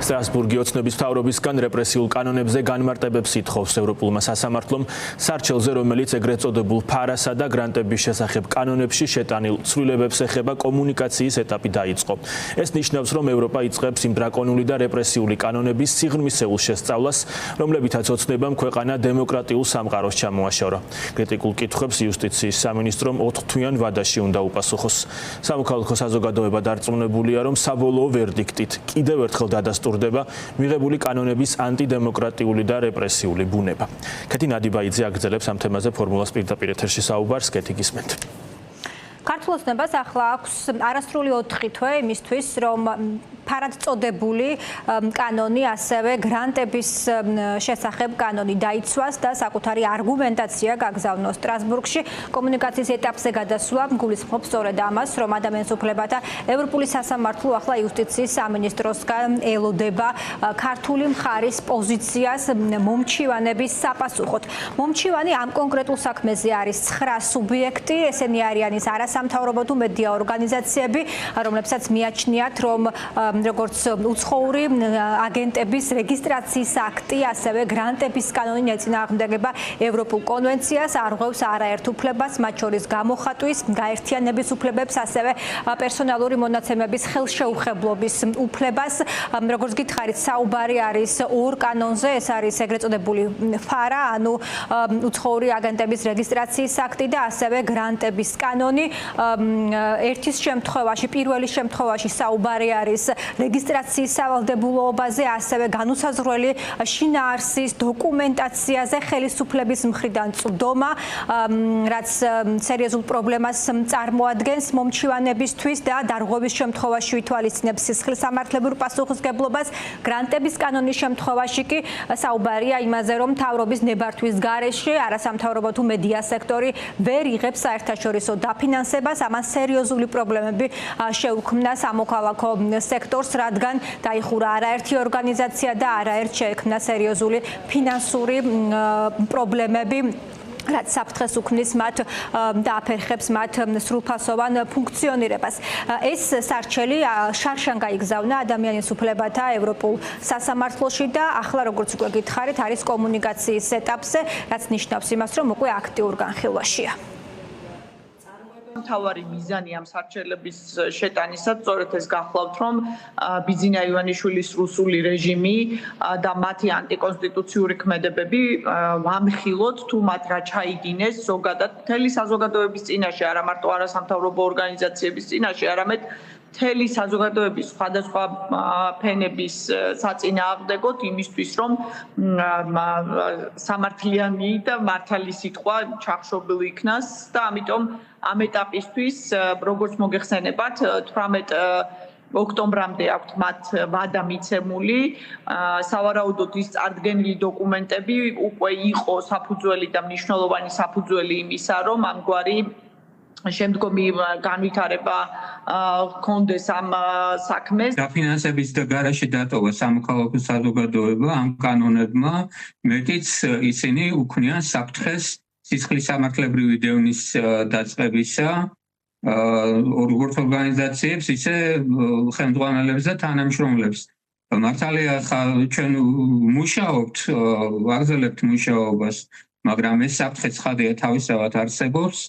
სტრასბურგი ოცნების მთავრობისგან რეპრესიულ კანონებზე განმარტებებს ითხოვს ევროპულმა სასამართლომ სარჩელზე, რომელიც ეგრეთ წოდებულ ფარასა და გრანტების შესახებ კანონებში შეტანილ ცვლილებებს ეხება კომუნიკაციის ეტაპი დაიწყო. ეს ნიშნავს, რომ ევროპა იწყებს იმ დრაკონული და რეპრესიული კანონების სიღრმისეულ შესწავლას, რომლებითაც ოცნებამ ქვეყანა დემოკრატიულ სამყაროს ჩამოაშორა. კრიტიკულ კითხვებს იუსტიციის სამინისტრომ 4 თვიან ვადაში უნდა უპასუხოს. სამოქალაქო საზოგადოება დარწმუნებულია, რომ საბოლოო ვერდიქტით კიდევ ერთხელ დადასტურდება მიღებული კანონების ანტიდემოკრატიული და რეპრესიული ბუნება. კეთი ნადიბაიძე აგრძელებს ამ თემაზე ფორმულას პირდაპირ ეთერში საუბარს. კეთი გისმენთ. ქართულ ოცნებას ახლა აქვს არასრული 4 თვე იმისთვის, რომ ფარად წოდებული კანონი, ასევე გრანტების შესახებ კანონი დაიცვას და საკუთარი არგუმენტაცია გაგზავნოს სტრასბურგში. კომუნიკაციის ეტაპზე გადასვლა გულისხმობს სწორედ ამას, რომ ადამიანის უფლებათა ევროპული სასამართლო ახლა იუსტიციის სამინისტროსგან ელოდება ქართული მხარის პოზიციას მომჩივანების საპასუხოდ. მომჩივანი ამ კონკრეტულ საქმეზე არის 9 სუბიექტი, ესენი არიან ის არასამთავრობო თუ მედია ორგანიზაციები, რომლებსაც მიაჩნიათ, რომ როგორც უცხოური აგენტების რეგისტრაციის აქტი, ასევე გრანტების კანონი ეწინააღმდეგება ევროპულ კონვენციას, არღვევს არაერთ უფლებას, მათ შორის გამოხატვის, გაერთიანების უფლებებს, ასევე პერსონალური მონაცემების ხელშეუხებლობის უფლებას. როგორც გითხარით, საუბარი არის 2 კანონზე, ეს არის ეგრეთ წოდებული ფარა, ანუ უცხოური აგენტების რეგისტრაციის აქტი და ასევე გრანტების კანონი. ერთის შემთხვევაში, პირველი შემთხვევაში საუბარი არის რეგისტრაციის სავალდებულოებაზე, ასევე განუსაზღვრელი შინაარსის დოკუმენტაციაზე ხელისუფლების მხრიდან წვდომა, რაც სერიოზულ პრობლემას წარმოადგენს მომჩივანებისთვის და დარღვევის შემთხვევაში ითვალისწინებს სისხლის სამართლებრივ პასუხისმგებლობას. გრანტების კანონის შემთხვევაში კი საუბარია იმაზე, რომ მთავრობის ნებართვის გარეშე არასამთავრობო თუ მედია სექტორი ვერ იღებს საერთაშორისო დაფინანსებას. ამან სერიოზული პრობლემები შეუქმნა სამოქალაქო სექტორს, რადგან დაიხურა არაერთი ორგანიზაცია და არაერთ შეექმნა სერიოზული ფინანსური პრობლემები, რაც საფრთხეს უქმნის მათ და აფერხებს მათ სრულფასოვან ფუნქციონირებას. ეს სარჩელი შარშან გაიგზავნა ადამიანის უფლებათა ევროპულ სასამართლოში და ახლა, როგორც უკვე გითხარით, არის კომუნიკაციის ეტაპზე, რაც ნიშნავს იმას, რომ უკვე აქტიურ განხილვაშია. მთავარი მიზანი ამ სარჩელების შეტანისას სწორედ ეს გახლავთ, რომ ბიძინა ივანიშვილის რუსული რეჟიმი და მათი ანტიკონსტიტუციური ქმედებები ვამხილოთ, თუ მათ რა ჩაიდინეს ზოგადად მთელი საზოგადოების წინაშე, არა მარტო არასამთავრობო ორგანიზაციების წინაშე, არამედ მთელი საზოგადოების სხვადასხვა ფენების საწინააღმდეგოდ იმისთვის, რომ სამართლიანი და მართალი სიტყვა ჩახშობილი იქნას და ამიტომ ამ ეტაპისთვის, როგორც მოგეხსენებათ, 18 ოქტომბრამდე აქვთ მათ ვადა მიცემული. სავარაუდოდ ის წარდგენილი დოკუმენტები უკვე იყო საფუძველი და მნიშვნელოვანი საფუძველი იმისა, რომ ამგვარი შემდგომი განვითარება ჰქონდეს ამ საქმეს. დაფინანსების და გარეშე დატოვა სამოქალაქო საზოგადოება ამ კანონებმა, მეტიც ისინი უქმნიან საფრთხეს სისხლის სამართლებრივი დევნის დაწყებისა როგორც ორგანიზაციებს, ისე ხელმძღვანელებს და თანამშრომლებს. მართალია, ჩვენ მუშაობთ, ვაგრძელებთ მუშაობას, მაგრამ ეს საფრთხე ცხადია თავისთავად არსებობს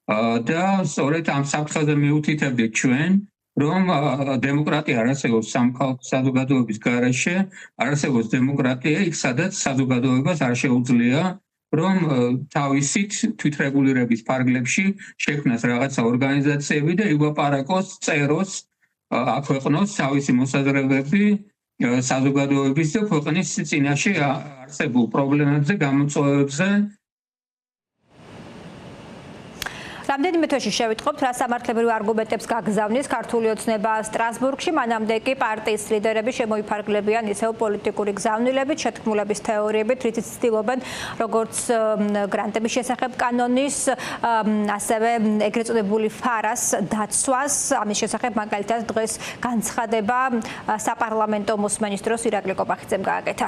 და სწორედ ამ საფრთხეზე მიუთითებდით ჩვენ, რომ დემოკრატია არ არსებობს სამოქალაქო საზოგადოების გარეშე, არსებობს დემოკრატია იქ, სადაც საზოგადოებას არ შეუძლია რომ თავისით თვითრეგულირების ფარგლებში შექმნას რაღაცა ორგანიზაციები და იგვაპარაკოს, წეროს, აქვეყნოს თავისი მოსაზრებები საზოგადოების და ქვეყნის წინაშე არსებულ პრობლემებზე, გამოწვევებზე. რამდენიმე თვეში შევიტყობთ, რა სამართლებრივ არგუმენტებს გაგზავნის ქართული ოცნება სტრასბურგში, მანამდე კი პარტიის ლიდერები შემოიფარგლებიან ისევ პოლიტიკური გზავნილებით, შეთქმულების თეორიებით, რითიც ცდილობენ როგორც გრანტების შესახებ კანონის, ასევე ეგრეთ წოდებული ფარას დაცვას. ამის შესახებ მაგალითად დღეს განცხადება საპარლამენტო მოსმინისტროს ირაკლი კობახიძემ გააკეთა.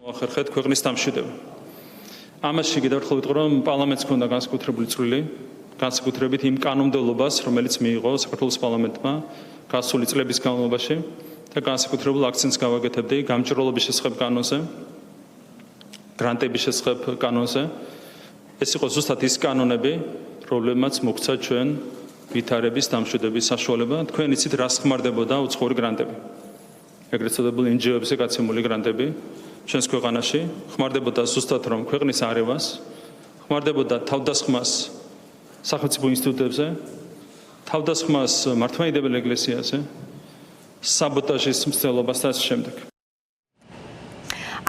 მოახერხეთ ქვეყნის დამშვიდობა. ამაში კიდევ ერთხელ ვიტყვი, რომ პარლამენტს ჰქონდა განსაკუთრებული წვლილი, განსაკუთრებით იმ კანონმდებლობას, რომელიც მიიღო საქართველოს პარლამენტმა გასული წლების განმავლობაში და განსაკუთრებულ აქცენტს გავაკეთებდი გამჭვირვალობის შესახებ კანონზე, გრანტების შესახებ კანონზე. ეს იყო ზუსტად ის კანონები, რომლებმაც მოგცა ჩვენ ვითარების დამშვიდების საშუალება. თქვენ იცით, რას ხმარდებოდა უცხოური გრანტები. ეგრეთ წოდებული NGO-ებზე გაცემული გრანტები ჩვენს ქვეყანაში ხმარდებოდა ზუსტად რომ ქვეყნის არევას, ხმარდებოდა თავდასხმას სახელმწიფო ინსტიტუტებზე, თავდასხმას მართლმადიდებელ ეკლესიაზე, საბოტაჟის მცდელობას და ასე შემდეგ.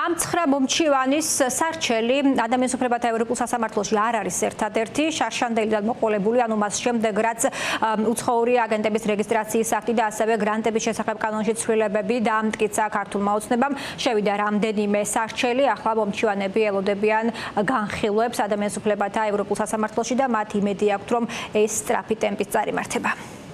ამ 9 მომჩივანის სარჩელი ადამიანის უფლებათა ევროპულ სასამართლოში არ არის ერთადერთი, შარშანდელიდან მოყოლებული, ანუ მას შემდეგ რაც უცხოური აგენტების რეგისტრაციის აქტი და ასევე გრანტების შესახებ კანონში ცვლილებები დაამტკიცა ქართულმა ოცნებამ, შევიდა რამდენიმე სარჩელი, ახლა მომჩივანები ელოდებიან განხილვებს ადამიანის უფლებათა ევროპულ სასამართლოში და მათ იმედი აქვთ, რომ ეს სწრაფი ტემპით წარიმართება.